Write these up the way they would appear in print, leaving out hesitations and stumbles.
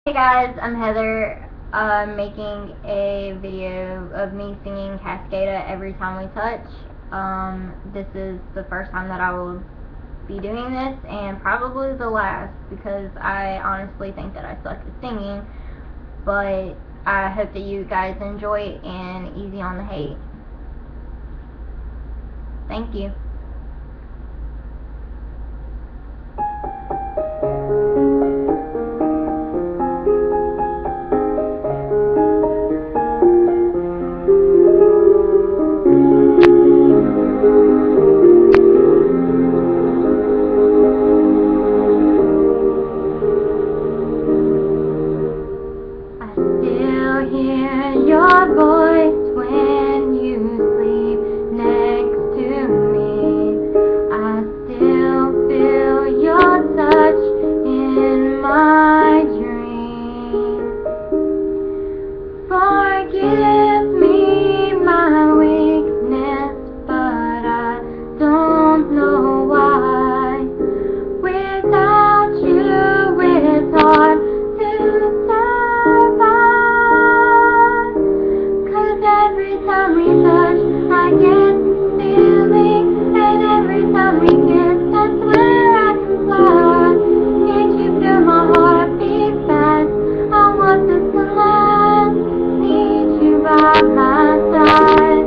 Hey guys, I'm Heather. I'm making a video of me singing Cascada Every Time We Touch. This is the first time that I will be doing this, and probably the last, because I honestly think that I suck at singing, but I hope that you guys enjoy it, and easy on the hate. Thank you. I still hear your voice when you sleep next to me. I still feel your touch in my dreams. Forgive me my weakness, but I don't know why. Without you, it's hard to survive. 'Cause every time we touch, I get this feeling, and every time we kiss, I swear I can fly. Can't you feel my heart beat fast? I want this to last. Need you by my side,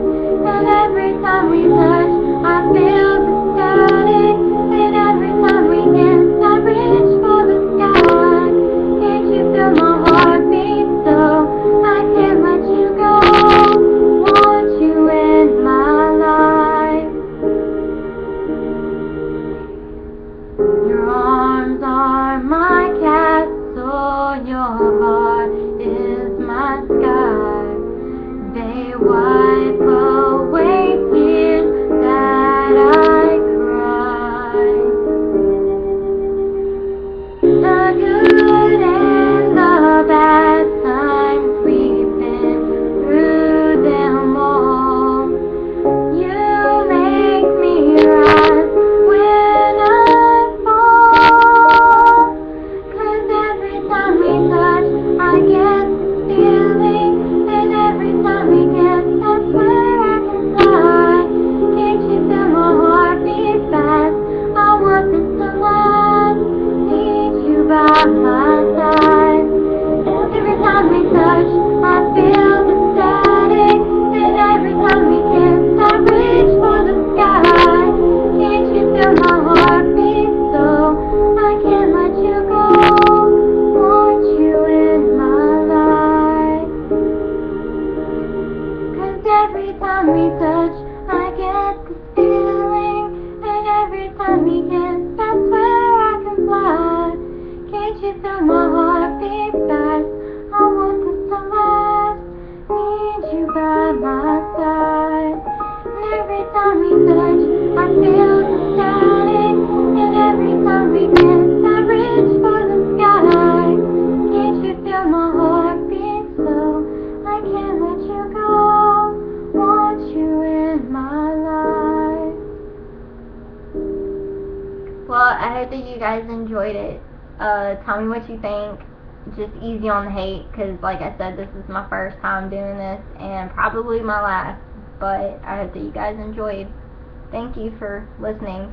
and every time we touch, I feel the static, and every time we kiss, I reach for the sky. Can't you feel my heart beat so I can't let you go? Want you in my life. Your arms are my castle, your heart is my sky. They wipe away tears that I cry. The good and the bad times, we've been through them all. You make me rise when I fall. 'Cause every time we touch, I get this feeling, and every time we kiss, I swear I can fly. Can't you feel my heart beat fast? I want this to last. Need you by my side. Every time we touch, I feel the static, and every time we kiss, I reach for the sky. Can't you feel my heart beat so I can't let you go? Want you in my life. 'Cause every time we touch, I get this feeling, and every time we kiss, I swear I can fly. Can't you feel my heart beat fast? I want this to last. Need you by my side. And every time we touch, I feel the static, and every time we kiss, I reach for the sky. Can't you feel my heart beat so I can't let you go? Want you in my life. Well, I hope that you guys enjoyed it. Tell me what you think. Just easy on the hate, because like I said, this is my first time doing this, and probably my last. But I hope that you guys enjoyed. Thank you for listening.